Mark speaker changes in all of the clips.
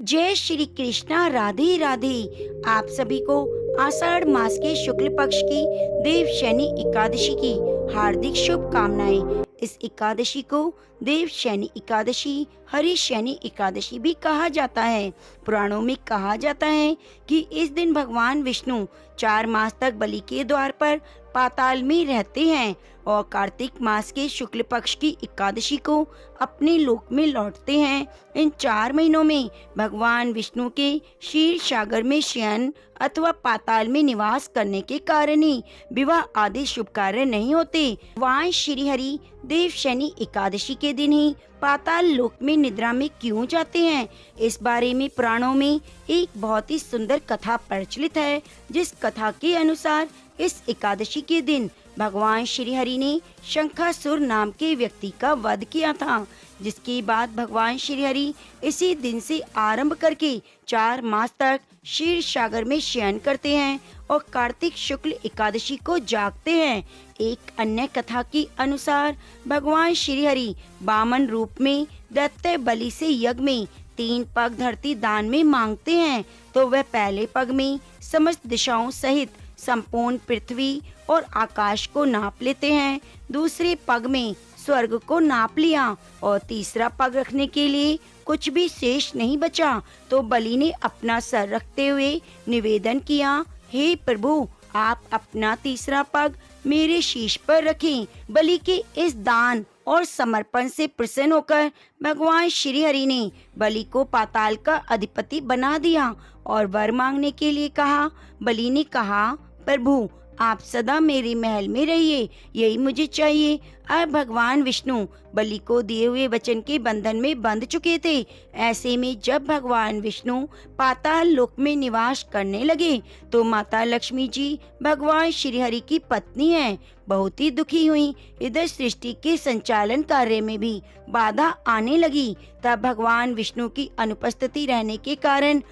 Speaker 1: जय श्री कृष्णा। राधे राधे। आप सभी को आषाढ़ मास के शुक्ल पक्ष की देव शयनी एकादशी की हार्दिक शुभकामनाएं। इस एकादशी को देव शयनी एकादशी, हरि शयनी एकादशी भी कहा जाता है। पुराणों में कहा जाता है कि इस दिन भगवान विष्णु 4 मास तक बलि के द्वार पर पाताल में रहते हैं और कार्तिक मास के शुक्ल पक्ष की एकादशी को अपने लोक में लौटते हैं। इन 4 महीनों में भगवान विष्णु के क्षीर सागर में शयन अथवा पाताल में निवास करने के कारण ही विवाह आदि शुभ कार्य नहीं होते। भगवान श्री हरि देव शयनी एकादशी के दिन ही पाताल लोक में निद्रा में क्यों जाते हैं, इस बारे में पुराणों में एक बहुत ही सुंदर कथा प्रचलित है। जिस कथा के अनुसार इस एकादशी के दिन भगवान श्री हरि ने शंखासुर नाम के व्यक्ति का वध किया था, जिसके बाद भगवान श्री हरि इसी दिन से आरंभ करके 4 मास तक क्षीर सागर में शयन करते हैं और कार्तिक शुक्ल एकादशी को जागते हैं। एक अन्य कथा के अनुसार भगवान श्री हरि वामन रूप में दैत्य बलि से यज्ञ में 3 पग धरती दान में मांगते हैं, तो वह पहले पग में समस्त दिशाओं सहित संपूर्ण पृथ्वी और आकाश को नाप लेते हैं, दूसरे पग में स्वर्ग को नाप लिया और तीसरा पग रखने के लिए कुछ भी शेष नहीं बचा, तो बलि ने अपना सर रखते हुए निवेदन किया, हे प्रभु, आप अपना तीसरा पग मेरे शीश पर रखें। बलि के इस दान और समर्पण से प्रसन्न होकर भगवान श्री हरि ने बलि को पाताल का अधिपति बना दिया और वर मांगने के लिए कहा। बलि ने कहा, प्रभु, आप सदा मेरे महल में रहिए, यही मुझे चाहिए। अब भगवान विष्णु बलि को दिए हुए वचन के बंधन में बंध चुके थे। ऐसे में जब भगवान विष्णु पाताल लोक में निवास करने लगे तो माता लक्ष्मी जी भगवान श्री हरि की पत्नी हैं, बहुत ही दुखी हुई। इधर सृष्टि के संचालन कार्य में भी बाधा आने लगी। तब भगवान विष्णु की अनुपस्थिति रहने के कारण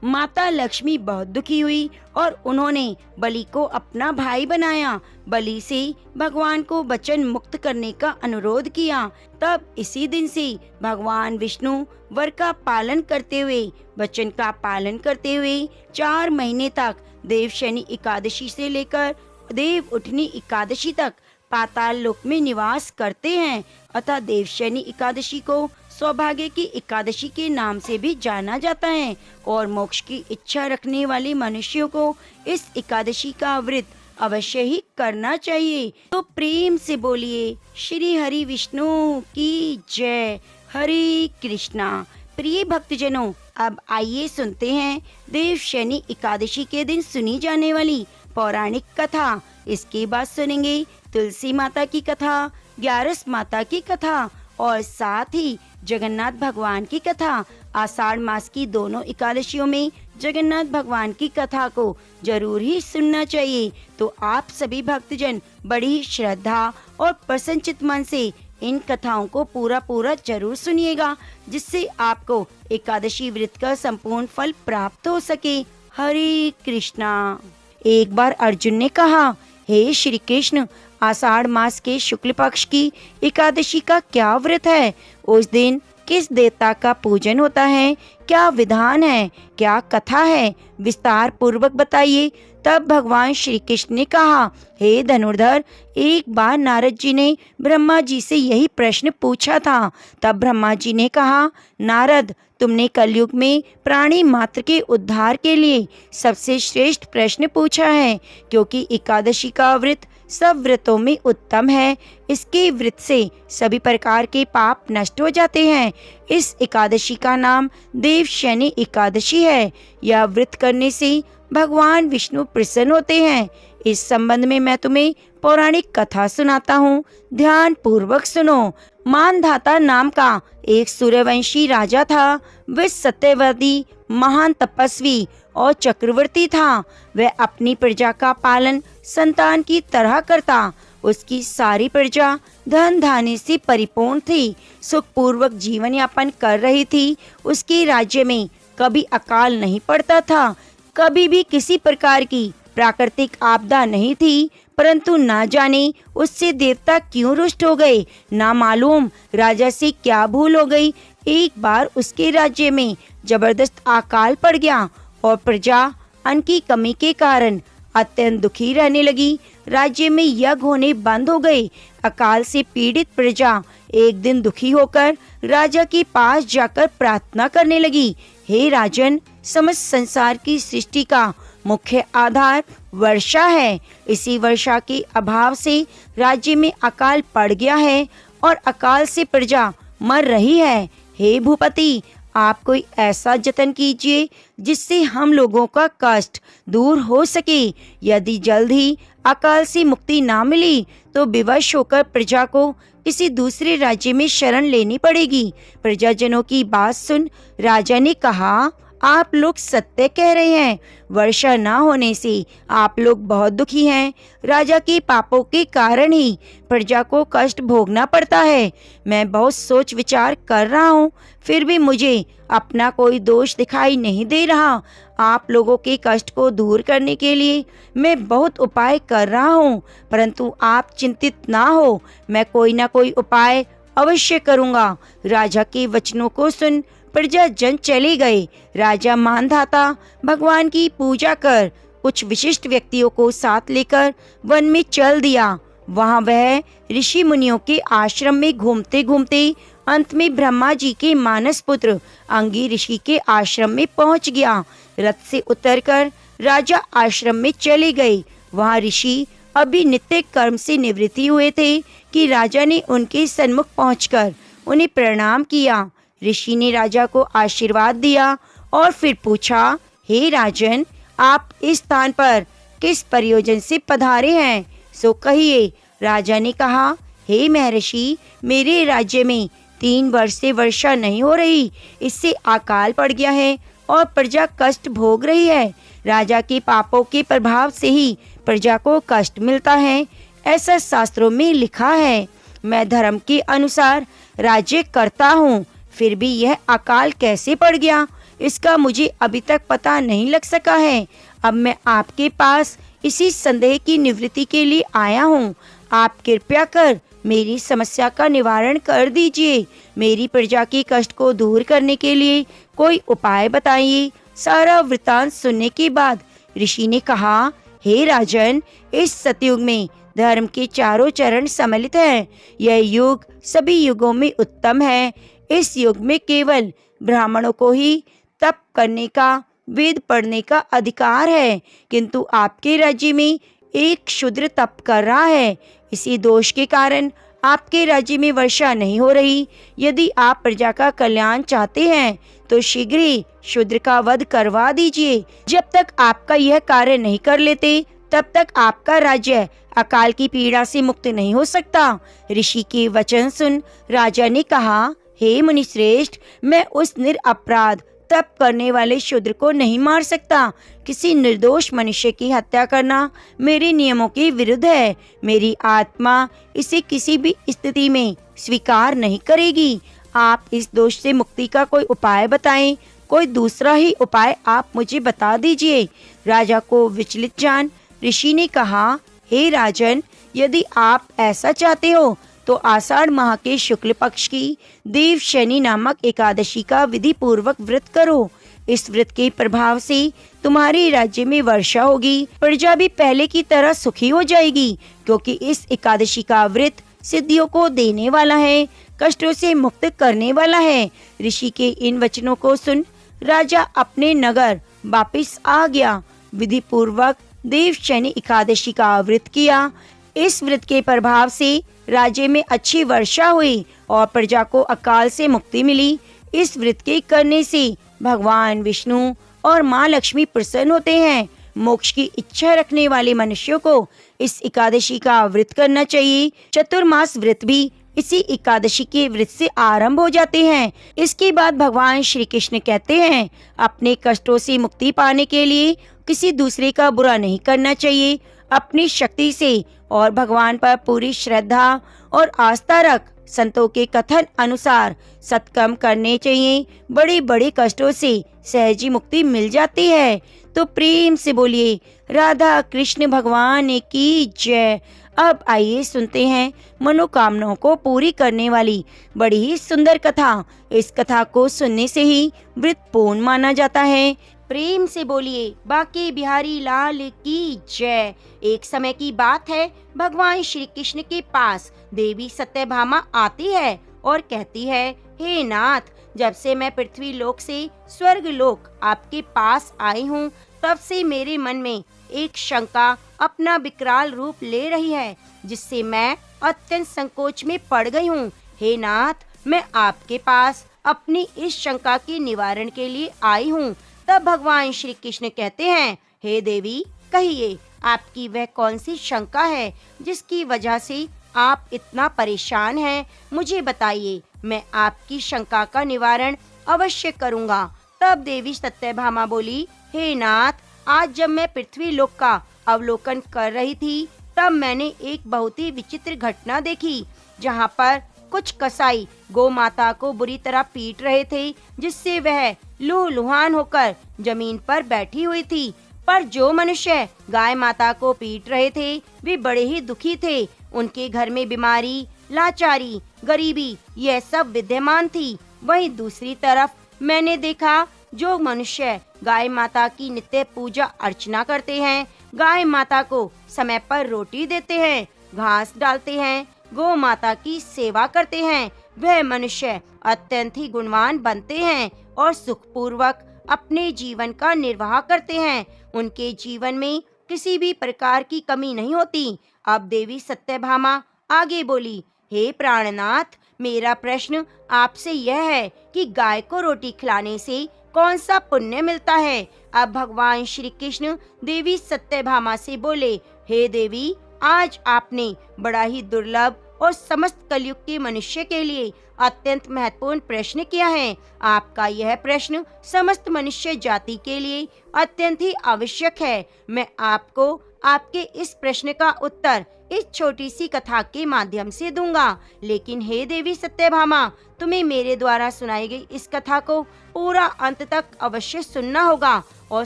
Speaker 1: माता लक्ष्मी बहुत दुखी हुई और उन्होंने बलि को अपना भाई बनाया। बलि से भगवान को वचन मुक्त करने का अनुरोध किया। तब इसी दिन से भगवान विष्णु वर का पालन करते हुए, वचन का पालन करते हुए 4 महीने तक देव शयनी एकादशी से लेकर देव उठनी एकादशी तक पाताल लोक में निवास करते हैं। अतः देव शयनी एकादशी को सौभाग्य की एकादशी के नाम से भी जाना जाता है और मोक्ष की इच्छा रखने वाले मनुष्यों को इस एकादशी का व्रत अवश्य ही करना चाहिए। तो प्रेम से बोलिए श्री हरि विष्णु की जय। हरे कृष्णा। प्रिय भक्तजनों, अब आइए सुनते हैं देव शयनी एकादशी के दिन सुनी जाने वाली पौराणिक कथा। इसके बाद सुनेंगे तुलसी माता की कथा, ग्यारस माता की कथा और साथ ही जगन्नाथ भगवान की कथा। आषाढ़ मास की दोनों एकादशियों में जगन्नाथ भगवान की कथा को जरूर ही सुनना चाहिए। तो आप सभी भक्तजन बड़ी श्रद्धा और प्रसन्नचित मन से इन कथाओं को पूरा जरूर सुनिएगा, जिससे आपको एकादशी व्रत का संपूर्ण फल प्राप्त हो सके। हरे कृष्णा। एक बार अर्जुन ने कहा, हे श्री कृष्ण, आषाढ़ मास के शुक्ल पक्ष की एकादशी का क्या व्रत है? उस दिन किस देवता का पूजन होता है? क्या विधान है? क्या कथा है? विस्तार पूर्वक बताइए। तब भगवान श्री कृष्ण ने कहा, हे धनुर्धर, एक बार नारद जी ने ब्रह्मा जी से यही प्रश्न पूछा था। तब ब्रह्मा जी ने कहा, नारद, तुमने कलयुग में प्राणी मात्र के उद्धार के लिए सबसे श्रेष्ठ प्रश्न पूछा है, क्योंकि एकादशी का व्रत सब व्रतों में उत्तम है। इसके व्रत से सभी प्रकार के पाप नष्ट हो जाते हैं। इस एकादशी का नाम देव शयनी एकादशी है। यह व्रत करने से भगवान विष्णु प्रसन्न होते हैं। इस संबंध में मैं तुम्हें पौराणिक कथा सुनाता हूँ, ध्यान पूर्वक सुनो। मानधाता नाम का एक सूर्यवंशी राजा था। वह सत्यवादी, महान तपस्वी और चक्रवर्ती था। वह अपनी प्रजा का पालन संतान की तरह करता। उसकी सारी प्रजा धन धान्य से परिपूर्ण थी, सुखपूर्वक जीवन यापन कर रही थी। उसके राज्य में कभी अकाल नहीं पड़ता था, कभी भी किसी प्रकार की प्राकृतिक आपदा नहीं थी। परंतु ना जाने उससे देवता क्यों रुष्ट हो गए। ना मालूम राजा से क्या भूल हो गई। एक बार उसके राज्य में जबरदस्त अकाल पड़ गया और प्रजा अन्न की कमी के कारण अत्यंत दुखी रहने लगी। राज्य में यज्ञ होने बंद हो गए। अकाल से पीड़ित प्रजा एक दिन दुखी होकर राजा के पास जाकर प्रार्थना करने लगी, हे राजन, समस्त संसार की सृष्टि का मुख्य आधार वर्षा है। इसी वर्षा के अभाव से राज्य में अकाल पड़ गया है और अकाल से प्रजा मर रही है। हे भूपति, आप कोई ऐसा जतन कीजिए जिससे हम लोगों का कष्ट दूर हो सके। यदि जल्द ही अकाल से मुक्ति ना मिली तो विवश होकर प्रजा को किसी दूसरे राज्य में शरण लेनी पड़ेगी। प्रजाजनों की बात सुन राजा ने कहा, आप लोग सत्य कह रहे हैं। वर्षा न होने से आप लोग बहुत दुखी हैं। राजा के पापों के कारण ही प्रजा को कष्ट भोगना पड़ता है। मैं बहुत सोच विचार कर रहा हूँ, फिर भी मुझे अपना कोई दोष दिखाई नहीं दे रहा। आप लोगों के कष्ट को दूर करने के लिए मैं बहुत उपाय कर रहा हूँ, परंतु आप चिंतित ना हो, मैं कोई ना कोई उपाय अवश्य करूँगा। राजा के वचनों को सुन प्रजा जन चले गए। राजा मानधाता भगवान की पूजा कर कुछ विशिष्ट व्यक्तियों को साथ लेकर वन में चल दिया। वहां वह ऋषि मुनियों के आश्रम में घूमते घूमते अंत में ब्रह्मा जी के मानस पुत्र अंगी ऋषि के आश्रम में पहुंच गया। रथ से उतरकर राजा आश्रम में चले गए। वहां ऋषि अभी नित्य कर्म से निवृत्ति हुए थे कि राजा ने उनके सन्मुख पहुंचकर उन्हें प्रणाम किया। ऋषि ने राजा को आशीर्वाद दिया और फिर पूछा, हे राजन, आप इस स्थान पर किस प्रयोजन से पधारे हैं, सो कहिए। राजा ने कहा, हे महर्षि, मेरे राज्य में 3 वर्ष से वर्षा नहीं हो रही, इससे अकाल पड़ गया है और प्रजा कष्ट भोग रही है। राजा के पापों के प्रभाव से ही प्रजा को कष्ट मिलता है, ऐसा शास्त्रों में लिखा है। मैं धर्म के अनुसार राज्य करता हूँ, फिर भी यह अकाल कैसे पड़ गया, इसका मुझे अभी तक पता नहीं लग सका है। अब मैं आपके पास इसी संदेह की निवृत्ति के लिए आया हूँ। आप कृपया कर मेरी समस्या का निवारण कर दीजिए। मेरी प्रजा के कष्ट को दूर करने के लिए कोई उपाय बताइए। सारा वृतांत सुनने के बाद ऋषि ने कहा, हे राजन, इस सतयुग में धर्म के चारों चरण सम्मिलित हैं। यह युग सभी युगों में उत्तम है। इस युग में केवल ब्राह्मणों को ही तप करने का, वेद पढ़ने का अधिकार है, किंतु आपके राज्य में एक शूद्र तप कर रहा है। इसी दोष के कारण आपके राज्य में वर्षा नहीं हो रही। यदि आप प्रजा का कल्याण चाहते हैं तो शीघ्र ही शूद्र का वध करवा दीजिए। जब तक आपका यह कार्य नहीं कर लेते तब तक आपका राज्य अकाल की पीड़ा से मुक्त नहीं हो सकता। ऋषि के वचन सुन राजा ने कहा, हे मुनिश्रेष्ठ, मैं उस निरपराध तप करने वाले शूद्र को नहीं मार सकता। किसी निर्दोष मनुष्य की हत्या करना मेरे नियमों के विरुद्ध है। मेरी आत्मा इसे किसी भी स्थिति में स्वीकार नहीं करेगी। आप इस दोष से मुक्ति का कोई उपाय बताएं। कोई दूसरा ही उपाय आप मुझे बता दीजिए। राजा को विचलित जान ऋषि ने कहा, हे राजन, यदि आप ऐसा चाहते हो तो आषाढ़ माह के शुक्ल पक्ष की देव शनि नामक एकादशी का विधि पूर्वक व्रत करो। इस व्रत के प्रभाव से तुम्हारे राज्य में वर्षा होगी। प्रजा भी पहले की तरह सुखी हो जाएगी, क्योंकि इस एकादशी का व्रत सिद्धियों को देने वाला है, कष्टों से मुक्त करने वाला है। ऋषि के इन वचनों को सुन राजा अपने नगर वापिस आ गया। विधि पूर्वक देव शनि एकादशी का व्रत किया। इस व्रत के प्रभाव से राज्य में अच्छी वर्षा हुई और प्रजा को अकाल से मुक्ति मिली। इस व्रत के करने से भगवान विष्णु और माँ लक्ष्मी प्रसन्न होते हैं। मोक्ष की इच्छा रखने वाले मनुष्यों को इस एकादशी का व्रत करना चाहिए। चतुर्मास व्रत भी इसी एकादशी के व्रत से आरंभ हो जाते हैं। इसके बाद भगवान श्री कृष्ण कहते हैं, अपने कष्टों से मुक्ति पाने के लिए किसी दूसरे का बुरा नहीं करना चाहिए। अपनी शक्ति से और भगवान पर पूरी श्रद्धा और आस्था रख संतों के कथन अनुसार सत्कर्म करने चाहिए। बड़े बड़े कष्टों से सहज ही मुक्ति मिल जाती है। तो प्रेम से बोलिए राधा कृष्ण भगवान की जय। अब आइए सुनते हैं मनोकामनाओं को पूरी करने वाली बड़ी ही सुंदर कथा। इस कथा को सुनने से ही व्रत पूर्ण माना जाता है। प्रेम से बोलिए बांके बिहारी लाल की जय। एक समय की बात है, भगवान श्री कृष्ण के पास देवी सत्यभामा आती है और कहती है, हे नाथ, जब से मैं पृथ्वी लोक से स्वर्ग लोक आपके पास आई हूँ, तब से मेरे मन में एक शंका अपना विकराल रूप ले रही है, जिससे मैं अत्यंत संकोच में पड़ गई हूँ। हे नाथ, मैं आपके पास अपनी इस शंका के निवारण के लिए आई हूँ। तब भगवान श्री कृष्ण कहते हैं, हे देवी, कहिए आपकी वह कौन सी शंका है जिसकी वजह से आप इतना परेशान हैं? मुझे बताइए, मैं आपकी शंका का निवारण अवश्य करूँगा। तब देवी सत्यभामा बोली, हे नाथ, आज जब मैं पृथ्वी लोक का अवलोकन कर रही थी, तब मैंने एक बहुत ही विचित्र घटना देखी, जहाँ पर कुछ कसाई गौ माता को बुरी तरह पीट रहे थे, जिससे वह लूहलुहान होकर जमीन पर बैठी हुई थी। पर जो मनुष्य गाय माता को पीट रहे थे, वे बड़े ही दुखी थे। उनके घर में बीमारी, लाचारी, गरीबी यह सब विद्यमान थी। वहीं दूसरी तरफ मैंने देखा, जो मनुष्य गाय माता की नित्य पूजा अर्चना करते हैं, गाय माता को समय पर रोटी देते हैं, घास डालते हैं, गौ माता की सेवा करते हैं, वह मनुष्य अत्यंत ही गुणवान बनते हैं और सुखपूर्वक अपने जीवन का निर्वाह करते हैं। उनके जीवन में किसी भी प्रकार की कमी नहीं होती। अब देवी सत्यभामा आगे बोली, हे प्राणनाथ, मेरा प्रश्न आपसे यह है कि गाय को रोटी खिलाने से कौन सा पुण्य मिलता है? अब भगवान श्री कृष्ण देवी सत्यभामा से बोले, हे देवी, आज आपने बड़ा ही दुर्लभ और समस्त कलयुग के मनुष्य के लिए अत्यंत महत्वपूर्ण प्रश्न किया है। आपका यह प्रश्न समस्त मनुष्य जाति के लिए अत्यंत ही आवश्यक है। मैं आपको आपके इस प्रश्न का उत्तर इस छोटी सी कथा के माध्यम से दूंगा। लेकिन हे देवी सत्यभामा, तुम्हें मेरे द्वारा सुनाई गई इस कथा को पूरा अंत तक अवश्य सुनना होगा और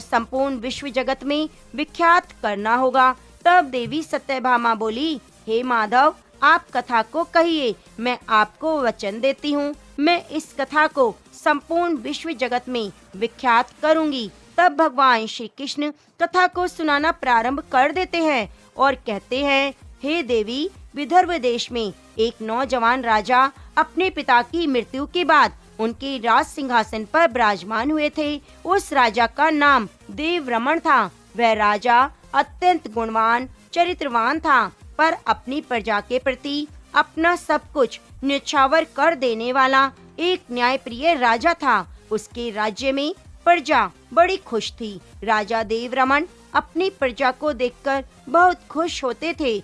Speaker 1: संपूर्ण विश्व जगत में विख्यात करना होगा। तब देवी सत्यभामा बोली, हे माधव, आप कथा को कहिए, मैं आपको वचन देती हूँ, मैं इस कथा को संपूर्ण विश्व जगत में विख्यात करूँगी। तब भगवान श्री कृष्ण कथा को सुनाना प्रारंभ कर देते हैं और कहते हैं, हे देवी, विदर्भ देश में एक नौजवान राजा अपने पिता की मृत्यु के बाद उनके राज सिंहासन पर विराजमान हुए थे। उस राजा का नाम देवरमण था। वह राजा अत्यंत गुणवान, चरित्रवान था, पर अपनी प्रजा के प्रति अपना सब कुछ न्यौछावर कर देने वाला एक न्यायप्रिय राजा था। उसके राज्य में प्रजा बड़ी खुश थी। राजा देवरमण अपनी प्रजा को देखकर बहुत खुश होते थे।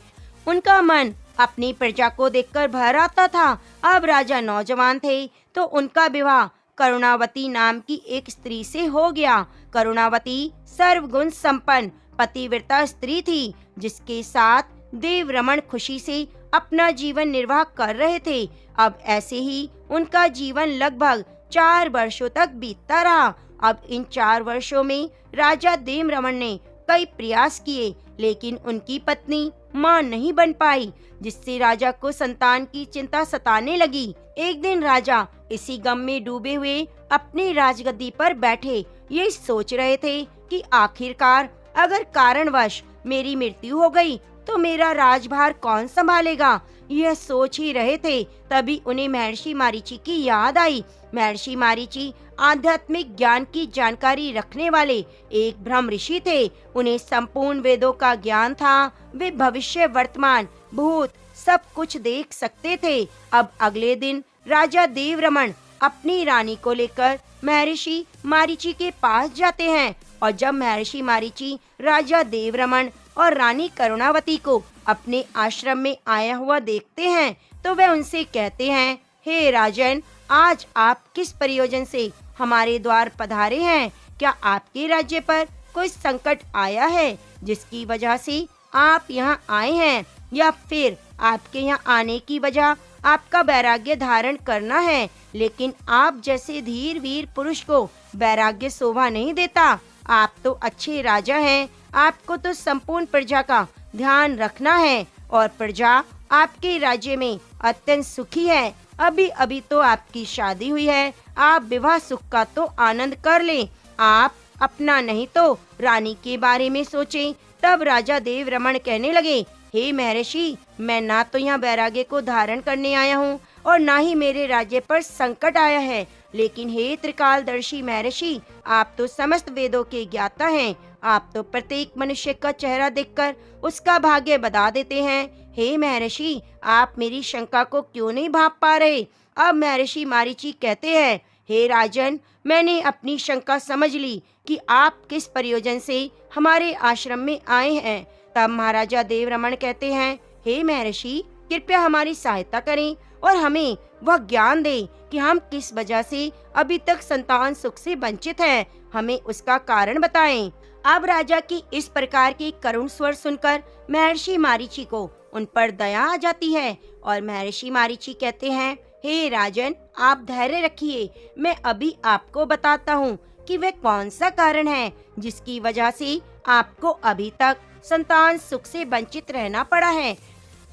Speaker 1: उनका मन अपनी प्रजा को देखकर भर आता था। अब राजा नौजवान थे, तो उनका विवाह करुणावती नाम की एक स्त्री से हो गया। करुणावती सर्वगुण संपन्न पतिव्रता स्त्री थी, जिसके साथ देवरमण खुशी से अपना जीवन निर्वाह कर रहे थे। अब ऐसे ही उनका जीवन लगभग 4 वर्षों तक बीतता रहा। अब इन 4 वर्षों में राजा देवरमण ने कई प्रयास किए, लेकिन उनकी पत्नी मां नहीं बन पाई, जिससे राजा को संतान की चिंता सताने लगी। एक दिन राजा इसी गम में डूबे हुए अपनी राजगद्दी पर बैठे ये सोच रहे थे कि आखिरकार अगर कारणवश मेरी मृत्यु हो गई तो मेरा राजभार कौन संभालेगा। यह सोच ही रहे थे, तभी उन्हें महर्षि मारीची की याद आई। महर्षि मारीची आध्यात्मिक ज्ञान की जानकारी रखने वाले एक ब्रह्म ऋषि थे। उन्हें संपूर्ण वेदों का ज्ञान था। वे भविष्य, वर्तमान, भूत सब कुछ देख सकते थे। अब अगले दिन राजा देवरमण अपनी रानी को लेकर महर्षि मारीची के पास जाते हैं, और जब महर्षि मारीची राजा देवरमण और रानी करुणावती को अपने आश्रम में आया हुआ देखते हैं, तो वे उनसे कहते हैं, हे राजन, आज आप किस प्रयोजन से हमारे द्वार पधारे हैं? क्या आपके राज्य पर कोई संकट आया है जिसकी वजह से आप यहाँ आए हैं, या फिर आपके यहाँ आने की वजह आपका वैराग्य धारण करना है? लेकिन आप जैसे धीर वीर पुरुष को वैराग्य शोभा नहीं देता। आप तो अच्छे राजा हैं, आपको तो संपूर्ण प्रजा का ध्यान रखना है और प्रजा आपके राज्य में अत्यंत सुखी है। अभी अभी तो आपकी शादी हुई है, आप विवाह सुख का तो आनंद कर लें। आप अपना नहीं तो रानी के बारे में सोचें। तब राजा देव रमन कहने लगे, हे महर्षि, मैं ना तो यहाँ वैराग्य को धारण करने आया हूँ और ना ही मेरे राज्य पर संकट आया है, लेकिन हे त्रिकालदर्शी महर्षि, आप तो समस्त वेदों के ज्ञाता हैं। आप तो प्रत्येक मनुष्य का चेहरा देखकर उसका भाग्य बता देते हैं। हे महर्षि, आप मेरी शंका को क्यों नहीं भांप पा रहे? अब महर्षि मारीची कहते हैं, हे राजन, मैंने अपनी शंका समझ ली कि आप किस प्रयोजन से हमारे आश्रम में आए हैं। तब महाराजा देव रमन कहते हैं, हे महर्षि, कृपया हमारी सहायता करें और हमें वह ज्ञान दें कि हम किस वजह से अभी तक संतान सुख से वंचित हैं। हमें उसका कारण बताएं। अब राजा की इस प्रकार के करुण स्वर सुनकर महर्षि मारीची को उन पर दया आ जाती है और महर्षि मारीची कहते हैं, हे राजन, आप धैर्य रखिए, मैं अभी आपको बताता हूँ कि वह कौन सा कारण है जिसकी वजह से आपको अभी तक संतान सुख से वंचित रहना पड़ा है।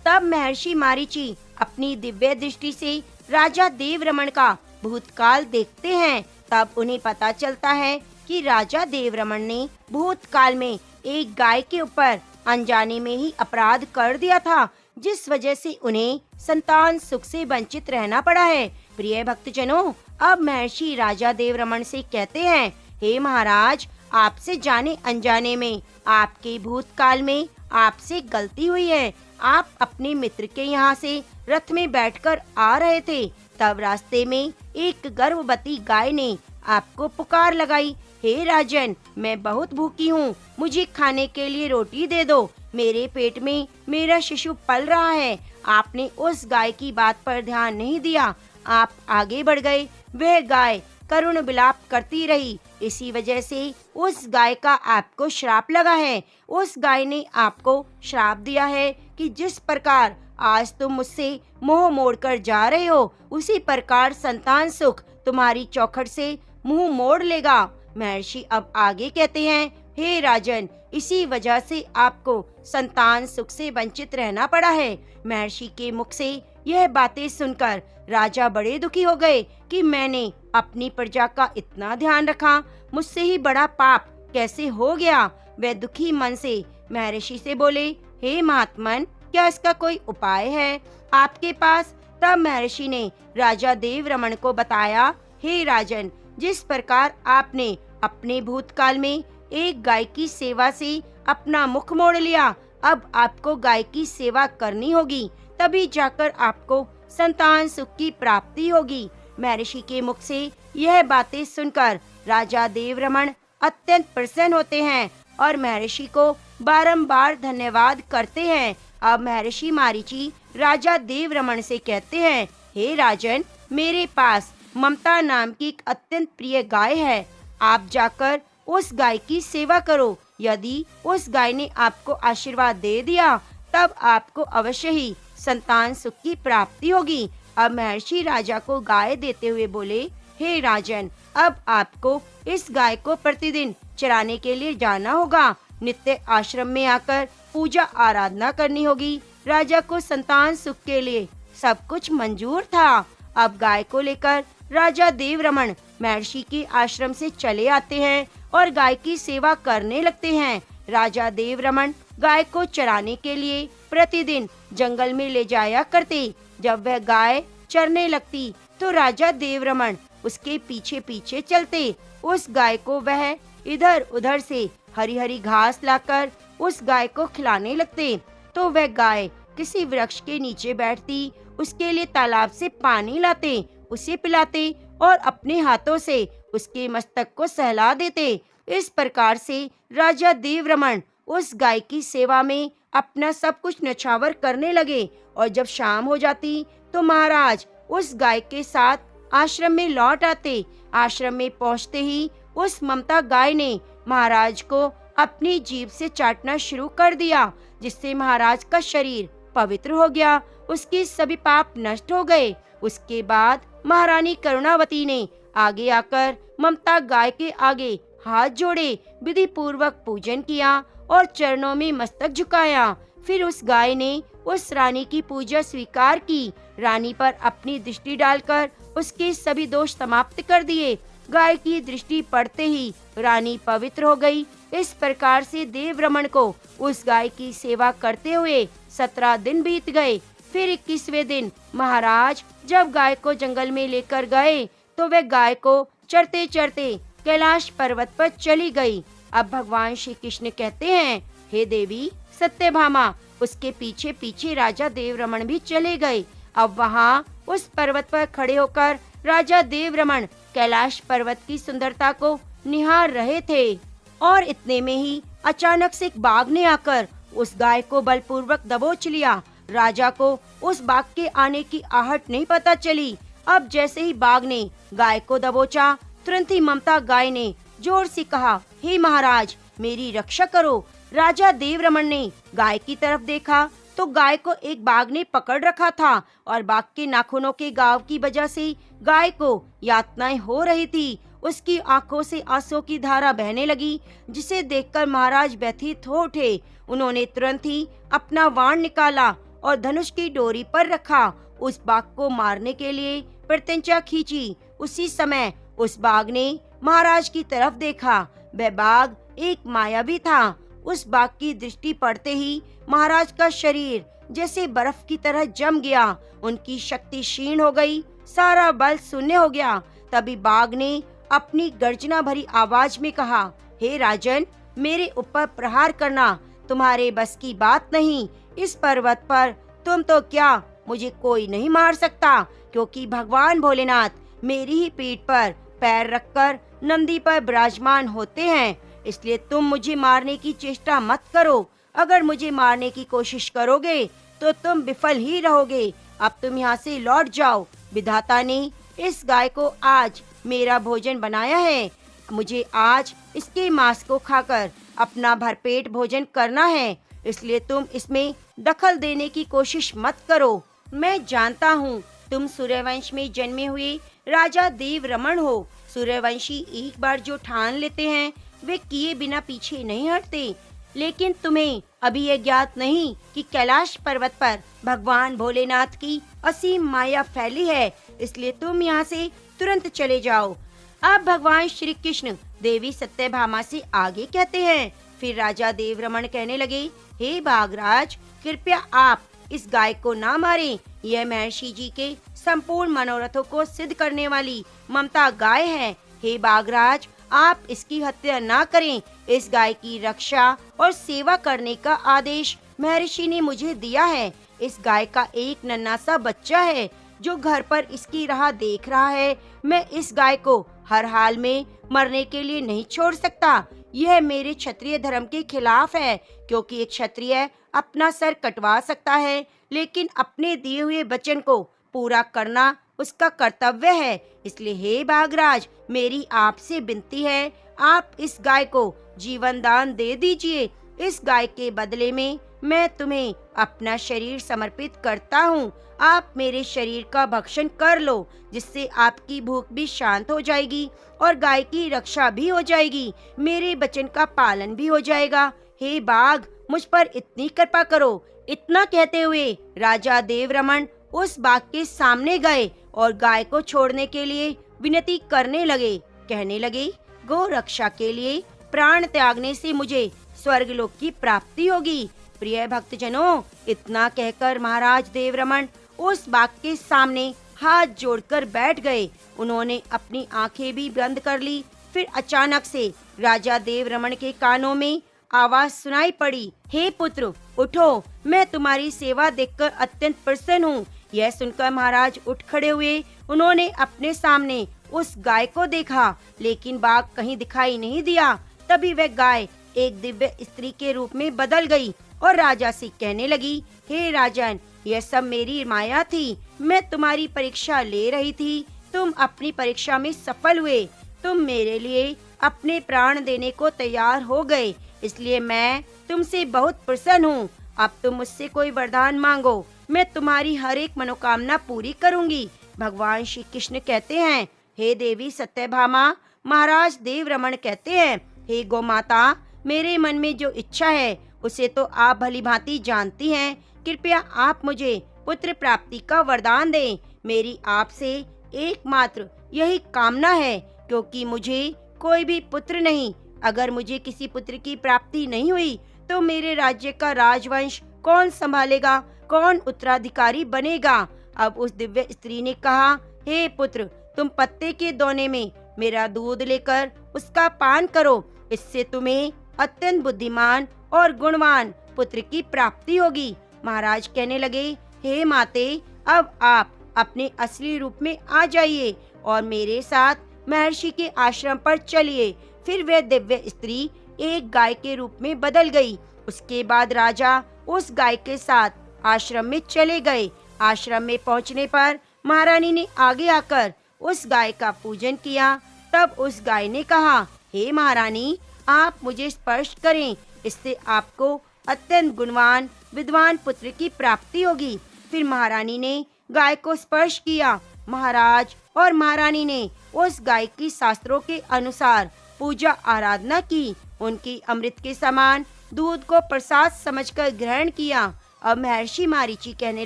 Speaker 1: तब महर्षि मारीची अपनी दिव्य दृष्टि से राजा देव रमन का भूतकाल देखते हैं। तब उन्हें पता चलता है कि राजा देव रमन ने भूतकाल में एक गाय के ऊपर अनजाने में ही अपराध कर दिया था, जिस वजह से उन्हें संतान सुख से वंचित रहना पड़ा है। प्रिय भक्तजनों, अब महर्षि राजा देव रमन से कहते हैं, हे महाराज, आपसे जाने अनजाने में आपके भूतकाल में आपसे गलती हुई है। आप अपने मित्र के यहाँ से रथ में बैठकर आ रहे थे, तब रास्ते में एक गर्भवती गाय ने आपको पुकार लगाई, हे राजन, मैं बहुत भूखी हूँ, मुझे खाने के लिए रोटी दे दो, मेरे पेट में मेरा शिशु पल रहा है। आपने उस गाय की बात पर ध्यान नहीं दिया, आप आगे बढ़ गए। वह गाय करुण विलाप करती रही, इसी वजह से उस गाय का आपको श्राप लगा है। उस गाय ने आपको श्राप दिया है कि जिस प्रकार आज तुम मुझसे मोह मोड़कर जा रहे हो, उसी प्रकार संतान सुख तुम्हारी चौखट से मुंह मोड़ लेगा। महर्षि अब आगे कहते हैं, हे राजन, इसी वजह से आपको संतान सुख से वंचित रहना पड़ा है। महर्षि के मुख से यह बातें सुनकर राजा बड़े दुखी हो गए कि मैंने अपनी प्रजा का इतना ध्यान रखा, मुझसे ही बड़ा पाप कैसे हो गया। वे दुखी मन से महर्षि से बोले, हे महात्मन, क्या इसका कोई उपाय है आपके पास? तब महर्षि ने राजा देव रमन को बताया, हे राजन, जिस प्रकार आपने अपने भूतकाल में एक गाय की सेवा से अपना मुख मोड़ लिया, अब आपको गाय की सेवा करनी होगी, तभी जाकर आपको संतान सुख की प्राप्ति होगी। महर्षि के मुख से यह बातें सुनकर राजा देव रमन अत्यंत प्रसन्न होते हैं और महर्षि को बारंबार धन्यवाद करते हैं। अब महर्षि मारीची राजा देव रमन से कहते हैं, हे राजन, मेरे पास ममता नाम की एक अत्यंत प्रिय गाय है, आप जाकर उस गाय की सेवा करो। यदि उस गाय ने आपको आशीर्वाद दे दिया, तब आपको अवश्य ही संतान सुख की प्राप्ति होगी। अब महर्षि राजा को गाय देते हुए बोले, हे राजन, अब आपको इस गाय को प्रतिदिन चराने के लिए जाना होगा, नित्य आश्रम में आकर पूजा आराधना करनी होगी। राजा को संतान सुख के लिए सब कुछ मंजूर था। अब गाय को लेकर राजा देव रमन महर्षि के आश्रम से चले आते हैं और गाय की सेवा करने लगते हैं। राजा देव रमन गाय को चराने के लिए प्रतिदिन जंगल में ले जाया करते। जब वह गाय चरने लगती तो राजा देव रमन उसके पीछे पीछे चलते। उस गाय को वह इधर उधर से हरी हरी घास लाकर उस गाय को खिलाने लगते। तो वह गाय किसी वृक्ष के नीचे बैठती, उसके लिए तालाब से पानी लाते, उसे पिलाते और अपने हाथों से उसके मस्तक को सहला देते। इस प्रकार से राजा देव रमन उस गाय की सेवा में अपना सब कुछ न्यौछावर करने लगे और जब शाम हो जाती तो महाराज उस गाय के साथ आश्रम में लौट आते। आश्रम में पहुंचते ही उस ममता गाय ने महाराज को अपनी जीभ से चाटना शुरू कर दिया, जिससे महाराज का शरीर पवित्र हो गया, उसके सभी पाप नष्ट हो गए। उसके बाद महारानी करुणावती ने आगे आकर ममता गाय के आगे हाथ जोड़े, विधि पूर्वक पूजन किया और चरणों में मस्तक झुकाया। फिर उस गाय ने उस रानी की पूजा स्वीकार की। रानी पर अपनी दृष्टि डालकर उसके सभी दोष समाप्त कर दिए। गाय की दृष्टि पड़ते ही रानी पवित्र हो गई। इस प्रकार से देवरमण को उस गाय की सेवा करते हुए 17 दिन बीत गए। फिर 21वें दिन महाराज जब गाय को जंगल में लेकर गए तो वह गाय को चरते चरते कैलाश पर्वत पर चली गई। अब भगवान श्री कृष्ण कहते हैं, हे देवी सत्यभामा, उसके पीछे पीछे राजा देवरमण भी चले गए। अब वहाँ उस पर्वत पर खड़े होकर राजा देवरमण कैलाश पर्वत की सुंदरता को निहार रहे थे और इतने में ही अचानक से एक बाघ ने आकर उस गाय को बलपूर्वक दबोच लिया। राजा को उस बाघ के आने की आहट नहीं पता चली। अब जैसे ही बाघ ने गाय को दबोचा, तुरंत ही ममता गाय ने जोर से कहा, हे महाराज मेरी रक्षा करो। राजा देवरमण ने गाय की तरफ देखा तो गाय को एक बाघ ने पकड़ रखा था और बाघ के नाखूनों के घाव की वजह से गाय को यातनाएं हो रही थी। उसकी आंखों से आंसुओं की धारा बहने लगी, जिसे देखकर महाराज व्यथित हो उठे। उन्होंने तुरंत ही अपना बाण निकाला और धनुष की डोरी पर रखा। उस बाघ को मारने के लिए प्रत्यंचा खींची। उसी समय उस बाघ ने महाराज की तरफ देखा। वह बाघ एक मायावी था। उस बाघ की दृष्टि पड़ते ही महाराज का शरीर जैसे बर्फ की तरह जम गया। उनकी शक्ति क्षीण हो गई, सारा बल शून्य हो गया। तभी बाघ ने अपनी गर्जना भरी आवाज में कहा, हे राजन, मेरे ऊपर प्रहार करना तुम्हारे बस की बात नहीं। इस पर्वत पर तुम तो क्या, मुझे कोई नहीं मार सकता, क्योंकि भगवान भोलेनाथ मेरी ही पीठ पर पैर रखकर नंदी पर विराजमान होते हैं। इसलिए तुम मुझे मारने की चेष्टा मत करो। अगर मुझे मारने की कोशिश करोगे तो तुम विफल ही रहोगे। अब तुम यहाँ से लौट जाओ। विधाता ने इस गाय को आज मेरा भोजन बनाया है। मुझे आज इसके मांस को खाकर अपना भरपेट भोजन करना है। इसलिए तुम इसमें दखल देने की कोशिश मत करो। मैं जानता हूँ तुम सूर्यवंश में जन्मे हुए राजा देवरमण हो। सूर्यवंशी एक बार जो ठान लेते हैं वे किए बिना पीछे नहीं हटते। लेकिन तुम्हें अभी यह ज्ञात नहीं कि कैलाश पर्वत पर भगवान भोलेनाथ की असीम माया फैली है। इसलिए तुम यहाँ से तुरंत चले जाओ। अब भगवान श्री कृष्ण देवी सत्यभामा से आगे कहते हैं, फिर राजा देवरमण कहने लगे, हे बाघराज, कृपया आप इस गाय को ना मारें। यह महर्षि जी के संपूर्ण मनोरथों को सिद्ध करने वाली ममता गाय है। हे बाघराज, आप इसकी हत्या ना करें। इस गाय की रक्षा और सेवा करने का आदेश महर्षि ने मुझे दिया है। इस गाय का एक नन्हा सा बच्चा है जो घर पर इसकी राह देख रहा है। मैं इस गाय को हर हाल में मरने के लिए नहीं छोड़ सकता। यह मेरे क्षत्रिय धर्म के खिलाफ है, क्योंकि एक क्षत्रिय अपना सर कटवा सकता है, लेकिन अपने दिए हुए वचन को पूरा करना उसका कर्तव्य है। इसलिए हे बाघराज, मेरी आपसे विनती है, आप इस गाय को जीवन दान दे दीजिए। इस गाय के बदले में मैं तुम्हें अपना शरीर समर्पित करता हूँ। आप मेरे शरीर का भक्षण कर लो, जिससे आपकी भूख भी शांत हो जाएगी और गाय की रक्षा भी हो जाएगी। मेरे वचन का पालन भी हो जाएगा। हे बाघ, मुझ पर इतनी कृपा करो। इतना कहते हुए राजा देवरमण उस बाघ के सामने गए और गाय को छोड़ने के लिए विनती करने लगे। कहने लगे, गौ रक्षा के लिए प्राण त्यागने से मुझे स्वर्गलोक की प्राप्ति होगी। प्रिय भक्तजनों, इतना कहकर महाराज देवरमण उस बाघ के सामने हाथ जोड़कर बैठ गए। उन्होंने अपनी आंखें भी बंद कर ली। फिर अचानक से राजा देवरमण के कानों में आवाज सुनाई पड़ी, हे पुत्र, उठो, मैं तुम्हारी सेवा देखकर अत्यंत प्रसन्न हूँ। यह सुनकर महाराज उठ खड़े हुए। उन्होंने अपने सामने उस गाय को देखा, लेकिन बाघ कहीं दिखाई नहीं दिया। तभी वह गाय एक दिव्य स्त्री के रूप में बदल गई और राजा से कहने लगी, हे राजन, यह सब मेरी माया थी। मैं तुम्हारी परीक्षा ले रही थी। तुम अपनी परीक्षा में सफल हुए। तुम मेरे लिए अपने प्राण देने को तैयार हो गए, इसलिए मैं तुमसे बहुत प्रसन्न हूँ। अब तुम मुझसे कोई वरदान मांगो, मैं तुम्हारी हर एक मनोकामना पूरी करूंगी। भगवान श्री कृष्ण कहते हैं, हे देवी सत्यभामा, महाराज देवरमण कहते हैं, हे गौ माता, मेरे मन में जो इच्छा है उसे तो आप भली भांति जानती हैं। कृपया आप मुझे पुत्र प्राप्ति का वरदान दें। मेरी आपसे एकमात्र यही कामना है, क्योंकि मुझे कोई भी पुत्र नहीं। अगर मुझे किसी पुत्र की प्राप्ति नहीं हुई तो मेरे राज्य का राजवंश कौन संभालेगा, कौन उत्तराधिकारी बनेगा। अब उस दिव्य स्त्री ने कहा, हे पुत्र, तुम पत्ते के दोने में मेरा दूध लेकर उसका पान करो। इससे तुम्हें अत्यंत बुद्धिमान और गुणवान पुत्र की प्राप्ति होगी। महाराज कहने लगे, हे माते, अब आप अपने असली रूप में आ जाइए और मेरे साथ महर्षि के आश्रम पर चलिए। फिर वह दिव्य स्त्री एक गाय के रूप में बदल गई। उसके बाद राजा उस गाय के साथ आश्रम में चले गए। आश्रम में पहुंचने पर महारानी ने आगे आकर उस गाय का पूजन किया। तब उस गाय ने कहा, हे महारानी, आप मुझे स्पर्श करें, इससे आपको अत्यंत गुणवान विद्वान पुत्र की प्राप्ति होगी। फिर महारानी ने गाय को स्पर्श किया। महाराज और महारानी ने उस गाय की शास्त्रों के अनुसार पूजा आराधना की। उनकी अमृत के समान दूध को प्रसाद समझकर ग्रहण किया। अब महर्षि मारीची कहने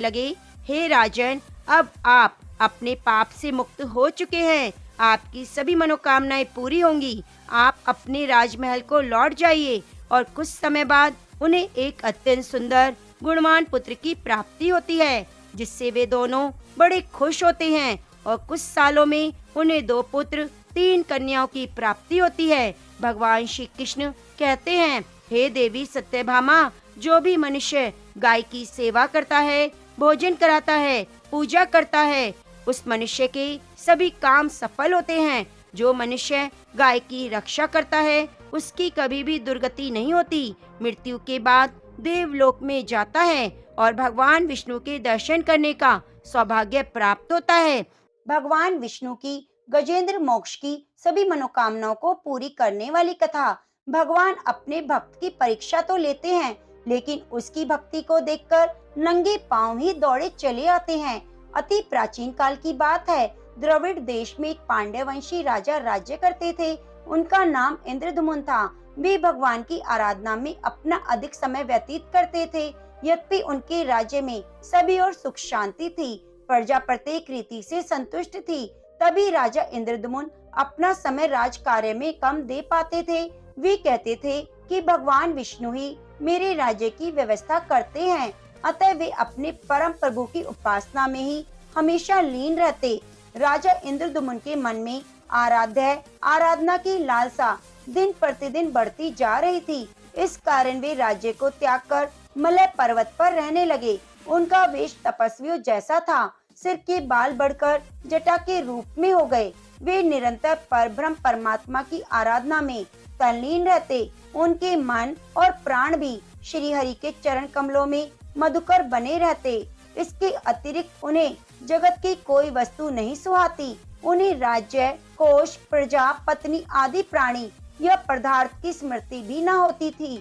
Speaker 1: लगे, हे राजन, अब आप अपने पाप से मुक्त हो चुके हैं। आपकी सभी मनोकामनाएं पूरी होंगी। आप अपने राजमहल को लौट जाइए और कुछ समय बाद उन्हें एक अत्यंत सुंदर गुणवान पुत्र की प्राप्ति होती है, जिससे वे दोनों बड़े खुश होते हैं और कुछ सालों में उन्हें 2 पुत्र 3 कन्याओं की प्राप्ति होती है। भगवान श्री कृष्ण कहते हैं, हे देवी सत्यभामा, जो भी मनुष्य गाय की सेवा करता है, भोजन कराता है, पूजा करता है, उस मनुष्य के सभी काम सफल होते हैं। जो मनुष्य गाय की रक्षा करता है, उसकी कभी भी दुर्गति नहीं होती। मृत्यु के बाद देवलोक में जाता है और भगवान विष्णु के दर्शन करने का सौभाग्य प्राप्त होता है। भगवान विष्णु की गजेंद्र मोक्ष की सभी मनोकामनाओं को पूरी करने वाली कथा। भगवान अपने भक्त की परीक्षा तो लेते हैं, लेकिन उसकी भक्ति को देखकर नंगे पांव ही दौड़े चले आते हैं। अति प्राचीन काल की बात है। द्रविड़ देश में एक पांड्य वंशी राजा राज्य करते थे। उनका नाम इंद्रद्युम्न था। वे भगवान की आराधना में अपना अधिक समय व्यतीत करते थे। यद्यपि उनके राज्य में सभी और सुख शांति थी। प्रजा प्रत्येक रीति से संतुष्ट थी। तभी राजा इंद्रद्युम्न अपना समय राज कार्य में कम दे पाते थे। वे कहते थे कि भगवान विष्णु ही मेरे राज्य की व्यवस्था करते हैं, अतः वे अपने परम प्रभु की उपासना में ही हमेशा लीन रहते। राजा इंद्रद्युम्न के मन में आराधना की लालसा दिन प्रतिदिन बढ़ती जा रही थी। इस कारण वे राज्य को त्याग कर मलय पर्वत पर रहने लगे। उनका वेश तपस्वियों जैसा था। सिर के बाल बढ़कर जटा के रूप में हो गए। वे निरंतर परब्रह्म परमात्मा की आराधना में तल्लीन रहते। उनके मन और प्राण भी श्री हरि के चरण कमलों में मधुकर बने रहते। इसके अतिरिक्त उन्हें जगत की कोई वस्तु नहीं सुहाती। उन्हें राज्य, कोष, प्रजा, पत्नी आदि प्राणी या पदार्थ की स्मृति भी न होती थी।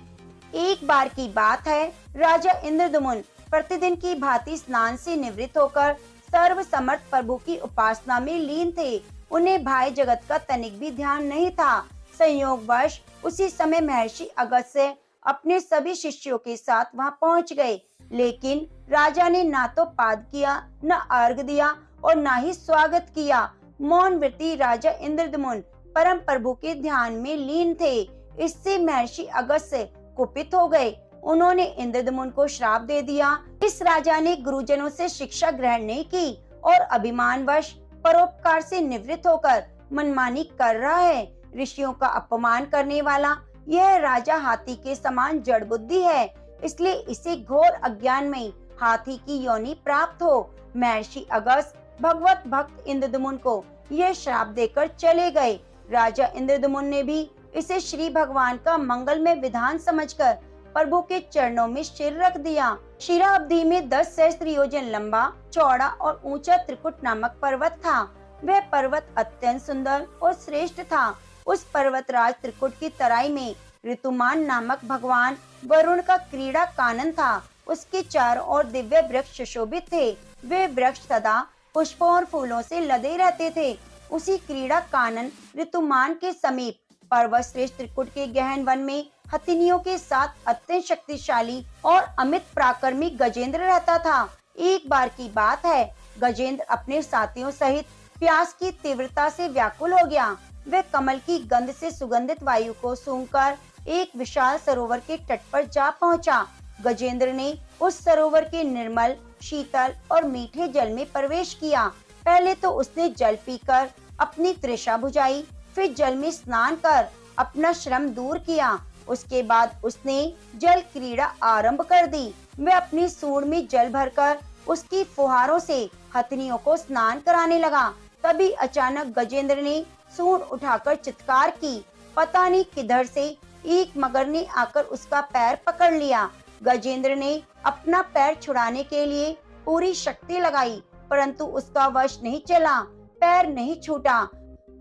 Speaker 1: एक बार की बात है, राजा इंद्रद्युम्न प्रतिदिन की भांति स्नान से निवृत्त होकर सर्व समर्थ प्रभु की उपासना में लीन थे। उन्हें भाई जगत का तनिक भी ध्यान नहीं था। संयोगवश उसी समय महर्षि अगस्त्य अपने सभी शिष्यों के साथ वहां पहुंच गए, लेकिन राजा ने ना तो पाद किया, न अर्घ दिया और ना ही स्वागत किया। मौन व्रती राजा इंद्रद्युम्न परम प्रभु के ध्यान में लीन थे। इससे महर्षि अगस्त्य कुपित हो गए। उन्होंने इंद्रद्युम्न को श्राप दे दिया। इस राजा ने गुरुजनों से शिक्षा ग्रहण नहीं की और अभिमानवश परोपकार से निवृत्त होकर मनमानी कर रहा है। ऋषियों का अपमान करने वाला यह राजा हाथी के समान जड़ बुद्धि है, इसलिए इसे घोर अज्ञान में हाथी की योनि प्राप्त हो। महर्षि अगस्त्य भगवत भक्त इंद्रद्युम्न को यह श्राप देकर चले गए। राजा इंद्रद्युम्न ने भी इसे श्री भगवान का मंगलमय विधान समझकर प्रभु के चरणों में सिर रख दिया। क्षीराब्दी में 10 सहस्त्र योजन लंबा, चौड़ा और ऊंचा त्रिकुट नामक पर्वत था। वह पर्वत अत्यंत सुंदर और श्रेष्ठ था। उस पर्वतराज त्रिकुट की तराई में ऋतुमान नामक भगवान वरुण का क्रीड़ा कानन था। उसके चारों ओर दिव्य वृक्ष सुशोभित थे। वे वृक्ष सदा पुष्पों और फूलों से लदे रहते थे। उसी क्रीड़ा कानन ऋतुमान के समीप पर्वतश्रेष्ठ त्रिकुट के गहन वन में हथिनियों के साथ अत्यंत शक्तिशाली और अमित पराक्रमी गजेंद्र रहता था। एक बार की बात है, गजेंद्र अपने साथियों सहित प्यास की तीव्रता से व्याकुल हो गया। वह कमल की गंध से सुगंधित वायु को सूंघकर एक विशाल सरोवर के तट पर जा पहुंचा। गजेंद्र ने उस सरोवर के निर्मल, शीतल और मीठे जल में प्रवेश किया। पहले तो उसने जल पीकर अपनी तृषा बुझाई, फिर जल में स्नान कर अपना श्रम दूर किया। उसके बाद उसने जल क्रीड़ा आरंभ कर दी। वह अपनी सूंड में जल भरकर उसकी फुहारों से हथनियों को स्नान कराने लगा। तभी अचानक गजेंद्र ने सूंड उठाकर चित्कार की। पता नहीं किधर से एक मगर ने आकर उसका पैर पकड़ लिया। गजेंद्र ने अपना पैर छुड़ाने के लिए पूरी शक्ति लगाई, परंतु उसका वश नहीं चला, पैर नहीं छूटा।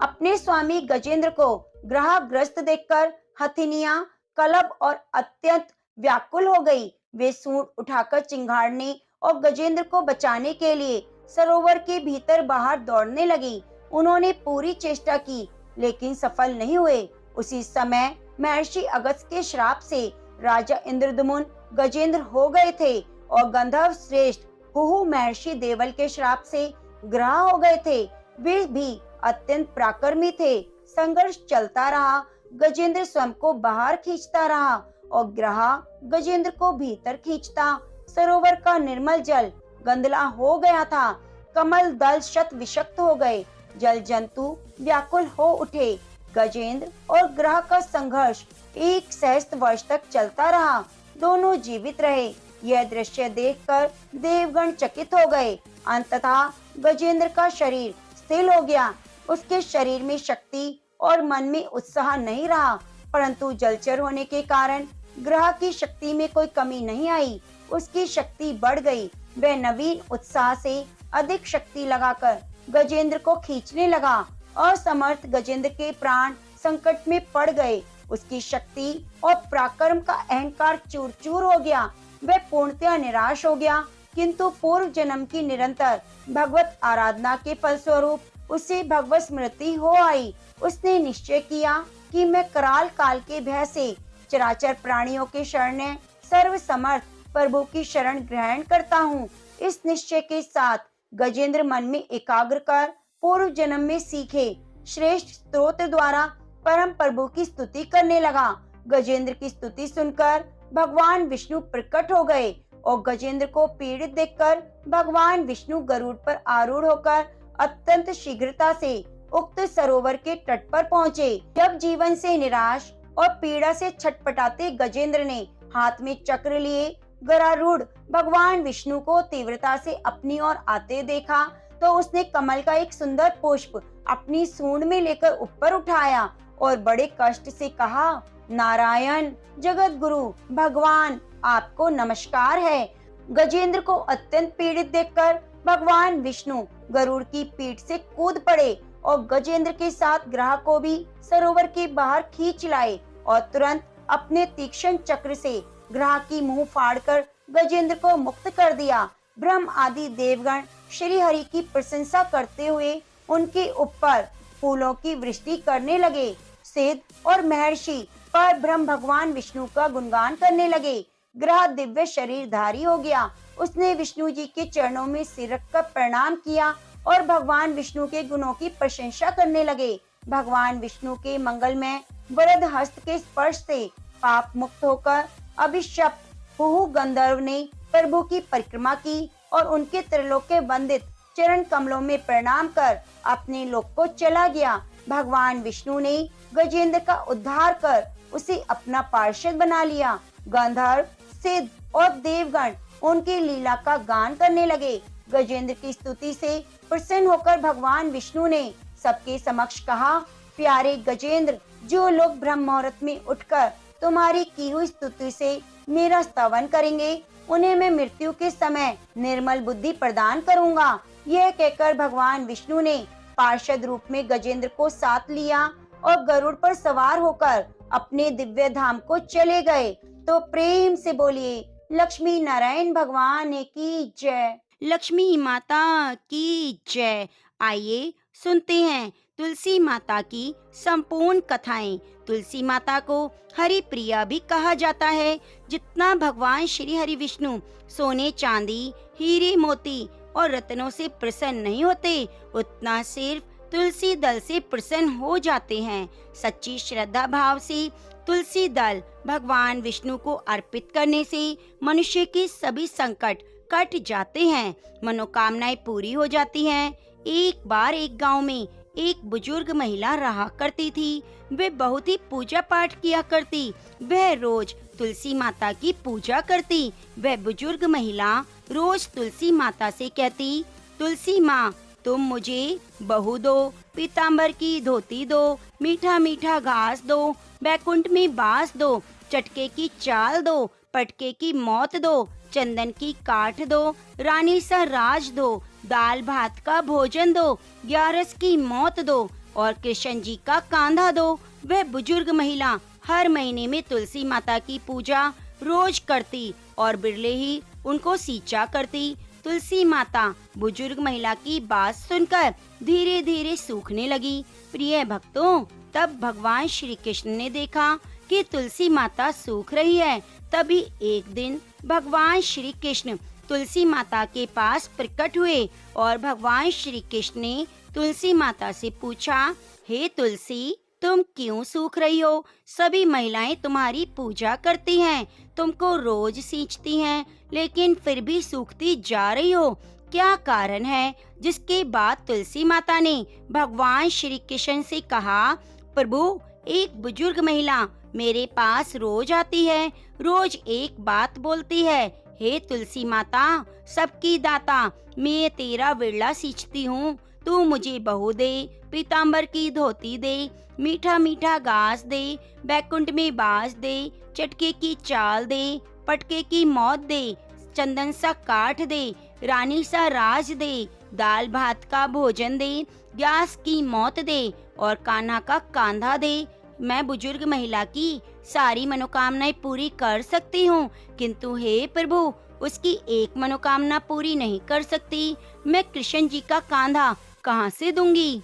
Speaker 1: अपने स्वामी गजेंद्र को ग्रहग्रस्त देखकर हथिनियां कलब और अत्यंत व्याकुल हो गई। वे सूंड उठाकर चिंगाड़ने और गजेंद्र को बचाने के लिए सरोवर के भीतर बाहर दौड़ने लगी। उन्होंने पूरी चेष्टा की, लेकिन सफल नहीं हुए। उसी समय महर्षि अगस्त्य के श्राप से राजा इंद्रद्युम्न गजेंद्र हो गए थे और गंधर्व श्रेष्ठ हुहु महर्षि देवल के श्राप से ग्रह हो गए थे। वे भी अत्यंत पराक्रमी थे। संघर्ष चलता रहा। गजेंद्र स्वयं को बाहर खींचता रहा और ग्रह गजेंद्र को भीतर खींचता। सरोवर का निर्मल जल गंदला हो गया था। कमल दल शत विषक्त हो गए। जल जंतु व्याकुल हो उठे। गजेंद्र और ग्रह का संघर्ष एक सहस्त्र वर्ष तक चलता रहा। दोनों जीवित रहे। यह दृश्य देखकर देवगण चकित हो गए। अंततः गजेंद्र का शरीर स्थिर हो गया। उसके शरीर में शक्ति और मन में उत्साह नहीं रहा, परंतु जलचर होने के कारण ग्रह की शक्ति में कोई कमी नहीं आई। उसकी शक्ति बढ़ गई। वह नवीन उत्साह से अधिक शक्ति लगाकर गजेंद्र को खींचने लगा। असमर्थ गजेंद्र के प्राण संकट में पड़ गए। उसकी शक्ति और पराक्रम का अहंकार चूर चूर हो गया। वह पूर्णतया निराश हो गया, किंतु पूर्व जन्म की निरंतर भगवत आराधना के फलस्वरूप उसे भगवत स्मृति हो आई। उसने निश्चय किया कि मैं कराल काल के भय से चराचर प्राणियों के शरण सर्व समर्थ प्रभु की शरण ग्रहण करता हूँ। इस निश्चय के साथ गजेंद्र मन में एकाग्र कर पूर्व जन्म में सीखे श्रेष्ठ स्तोत्र द्वारा परम प्रभु की स्तुति करने लगा। गजेंद्र की स्तुति सुनकर भगवान विष्णु प्रकट हो गए और गजेंद्र को पीड़ित देखकर भगवान विष्णु गरुड़ पर आरूढ़ होकर अत्यंत शीघ्रता से उक्त सरोवर के तट पर पहुँचे। जब जीवन से निराश और पीड़ा से छटपटाते गजेंद्र ने हाथ में चक्र लिए गरुड़ भगवान विष्णु को तीव्रता से अपनी ओर आते देखा, तो उसने कमल का एक सुंदर पुष्प अपनी सूंड में लेकर ऊपर उठाया और बड़े कष्ट से कहा, नारायण जगत गुरु भगवान, आपको नमस्कार है। गजेंद्र को अत्यंत पीड़ित देखकर भगवान विष्णु गरुड़ की पीठ से कूद पड़े और गजेंद्र के साथ ग्रह को भी सरोवर के बाहर खींच लाए और तुरंत अपने तीक्ष्ण चक्र से ग्रह की मुंह फाड़कर गजेंद्र को मुक्त कर दिया। ब्रह्म आदि देवगण श्री हरि की प्रशंसा करते हुए उनके ऊपर फूलों की वृष्टि करने लगे। सिद्ध और महर्षि पर ब्रह्म भगवान विष्णु का गुणगान करने लगे। ग्रह दिव्य शरीरधारी हो गया। उसने विष्णु जी के चरणों में सिर रखकर प्रणाम किया और भगवान विष्णु के गुणों की प्रशंसा करने लगे। भगवान विष्णु के मंगलमय वरद हस्त के स्पर्श से पाप मुक्त होकर अभिशप्त हुहु गंधर्व ने प्रभु की परिक्रमा की और उनके त्रिलोक्य वंदित चरण कमलों में प्रणाम कर अपने लोक को चला गया। भगवान विष्णु ने गजेंद्र का उद्धार कर उसे अपना पार्षद बना लिया। गंधर्व, सिद्ध और देवगण उनकी लीला का गान करने लगे। गजेंद्र की स्तुति से प्रसन्न होकर भगवान विष्णु ने सबके समक्ष कहा, प्यारे गजेंद्र, जो लोग ब्रह्म मुहूर्त में उठकर तुम्हारी की हुई स्तुति से मेरा स्तवन करेंगे, उन्हें मैं मृत्यु के समय निर्मल बुद्धि प्रदान करूंगा। यह कहकर भगवान विष्णु ने पार्षद रूप में गजेंद्र को साथ लिया और गरुड़ पर सवार होकर अपने दिव्य धाम को चले गए। तो प्रेम से बोलिए लक्ष्मी नारायण भगवान की जय। लक्ष्मी माता की जय। आइए सुनते हैं तुलसी माता की संपूर्ण कथाएं। तुलसी माता को हरि प्रिया भी कहा जाता है। जितना भगवान श्री हरि विष्णु सोने चांदी, हीरे मोती और रत्नों से प्रसन्न नहीं होते, उतना सिर्फ तुलसी दल से प्रसन्न हो जाते हैं। सच्ची श्रद्धा भाव से तुलसी दल भगवान विष्णु को अर्पित करने से मनुष्य के सभी संकट कट जाते हैं, मनोकामनाएं पूरी हो जाती हैं। एक बार एक गांव में एक बुजुर्ग महिला रहा करती थी। वे बहुत ही पूजा पाठ किया करती। वह रोज तुलसी माता की पूजा करती। वह बुजुर्ग महिला रोज तुलसी माता से कहती, तुलसी माँ, तुम मुझे बहू दो, पीताम्बर की धोती दो, मीठा मीठा घास दो, बैकुंठ में बांस दो, चटके की चाल दो, पटके की मौत दो, चंदन की काठ दो, रानी सा राज दो, दाल भात का भोजन दो, ग्यारस की मौत दो और कृष्ण जी का कांधा दो। वह बुजुर्ग महिला हर महीने में तुलसी माता की पूजा रोज करती और बिरले ही उनको सींचा करती। तुलसी माता बुजुर्ग महिला की बात सुनकर धीरे धीरे सूखने लगी। प्रिय भक्तों, तब भगवान श्री कृष्ण ने देखा कि तुलसी माता सूख रही है। तभी एक दिन भगवान श्री कृष्ण तुलसी माता के पास प्रकट हुए और भगवान श्री कृष्ण ने तुलसी माता से पूछा, हे तुलसी, तुम क्यों सूख रही हो? सभी महिलाएं तुम्हारी पूजा करती हैं, तुमको रोज सींचती हैं, लेकिन फिर भी सूखती जा रही हो। क्या कारण है? जिसके बाद तुलसी माता ने भगवान श्री कृष्ण से कहा, प्रभु, एक बुजुर्ग महिला मेरे पास रोज आती है, रोज एक बात बोलती है, हे तुलसी माता, सबकी दाता, मैं तेरा विरला सींचती हूँ, तू मुझे बहू दे, पीताम्बर की धोती दे, मीठा मीठा घास दे, बैकुंठ में बांस दे, चटके की चाल दे, पटके की मौत दे, चंदन सा काठ दे, रानी सा राज दे, दाल भात का भोजन दे, ग्यास की मौत दे और कान्हा का कांधा दे। मैं बुजुर्ग महिला की सारी मनोकामनाएं पूरी कर सकती हूँ, किंतु हे प्रभु, उसकी एक मनोकामना पूरी नहीं कर सकती। मैं कृष्ण जी का कांधा कहाँ से दूंगी?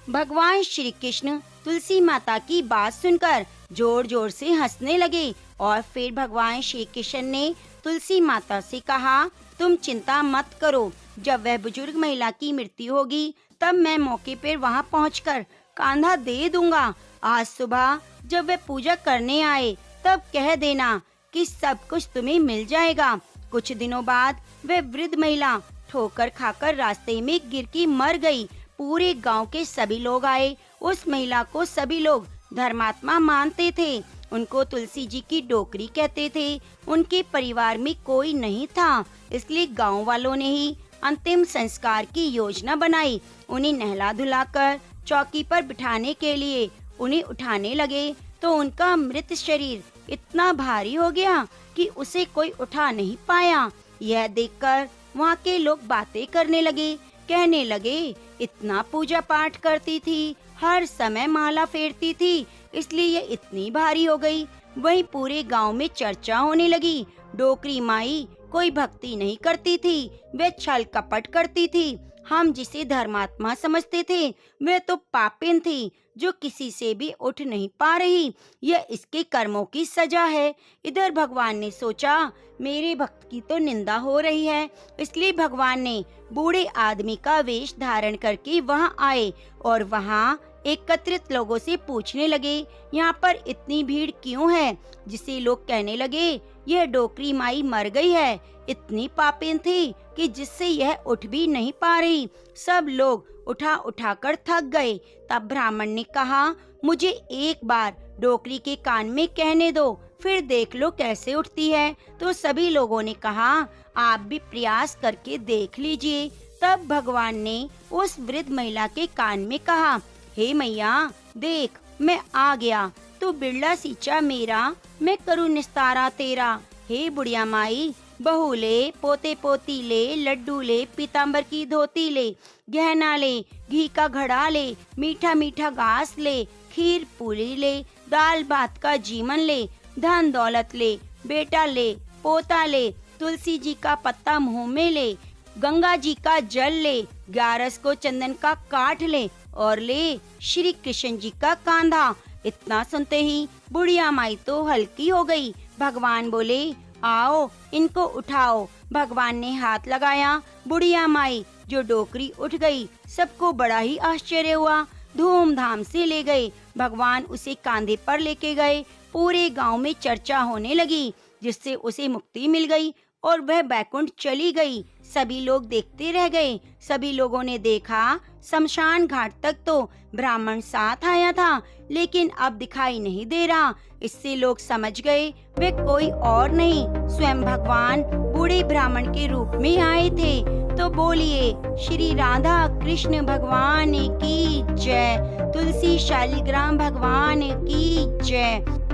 Speaker 1: भगवान श्री कृष्ण तुलसी माता की बात सुनकर जोर जोर से हंसने लगे और फिर भगवान श्री कृष्ण ने तुलसी माता से कहा, तुम चिंता मत करो, जब वह बुजुर्ग महिला की मृत्यु होगी तब मैं मौके पर वहां पहुंचकर कांधा दे दूंगा। आज सुबह जब वे पूजा करने आए तब कह देना कि सब कुछ तुम्हें मिल जाएगा। कुछ दिनों बाद वे वृद्ध महिला ठोकर खाकर रास्ते में गिर के मर गई। पूरे गांव के सभी लोग आए। उस महिला को सभी लोग धर्मात्मा मानते थे। उनको तुलसी जी की डोकरी कहते थे। उनके परिवार में कोई नहीं था, इसलिए गांव वालों ने ही अंतिम संस्कार की योजना बनाई। उन्हें नहला धुलाकर चौकी पर बिठाने के लिए उन्हें उठाने लगे तो उनका मृत शरीर इतना भारी हो गया कि उसे कोई उठा नहीं पाया। यह देखकर वहाँ के लोग बातें करने लगे, कहने लगे, इतना पूजा पाठ करती थी, हर समय माला फेरती थी, इसलिए ये इतनी भारी हो गई। वहीं पूरे गांव में चर्चा होने लगी, डोकरी माई कोई भक्ति नहीं करती थी, वे छल कपट करती थी। हम जिसे धर्मात्मा समझते थे वह तो पापिन थी जो किसी से भी उठ नहीं पा रही। यह इसके कर्मों की सजा है। इधर भगवान ने सोचा, मेरे भक्त की तो निंदा हो रही है, इसलिए भगवान ने बूढ़े आदमी का वेश धारण करके वहाँ आए और वहाँ एकत्रित लोगों से पूछने लगे, यहाँ पर इतनी भीड़ क्यों है? जिसे लोग कहने लगे, यह डोकरी माई मर गई है, इतनी पापिन थी कि जिससे यह उठ भी नहीं पा रही। सब लोग उठा उठाकर थक गए। तब ब्राह्मण ने कहा, मुझे एक बार डोकरी के कान में कहने दो, फिर देख लो कैसे उठती है। तो सभी लोगों ने कहा, आप भी प्रयास करके देख लीजिए। तब भगवान ने उस वृद्ध महिला के कान में कहा, हे मैया, देख मैं आ गया, तू बिरला सींचा मेरा, मैं करूँ निस्तारा तेरा। हे बुढ़िया माई, बहू ले, पोते पोती ले, लड्डू ले, पीताम्बर की धोती ले, गहना ले, घी का घड़ा ले, मीठा मीठा घास ले, खीर पूरी ले, दाल भात का जीवन ले, धन दौलत ले, बेटा ले, पोता ले, तुलसी जी का पत्ता मुंह में ले, गंगा जी का जल ले, 11 को चंदन का काठ ले और ले श्री कृष्ण जी का कांधा। इतना सुनते ही बुढ़िया माई तो हल्की हो गई। भगवान बोले, आओ इनको उठाओ। भगवान ने हाथ लगाया, बुढ़िया माई जो डोकरी उठ गई। सबको बड़ा ही आश्चर्य हुआ, धूमधाम से ले गए। भगवान उसे कांधे पर लेके गए। पूरे गांव में चर्चा होने लगी, जिससे उसे मुक्ति मिल गई और वह बैकुंठ चली गई। सभी लोग देखते रह गए। सभी लोगों ने देखा, शमशान घाट तक तो ब्राह्मण साथ आया था, लेकिन अब दिखाई नहीं दे रहा। इससे लोग समझ गए वे कोई और नहीं, स्वयं भगवान बूढ़े ब्राह्मण के रूप में आए थे। तो बोलिए श्री राधा कृष्ण भगवान की जय, तुलसी शालिग्राम भगवान की जय।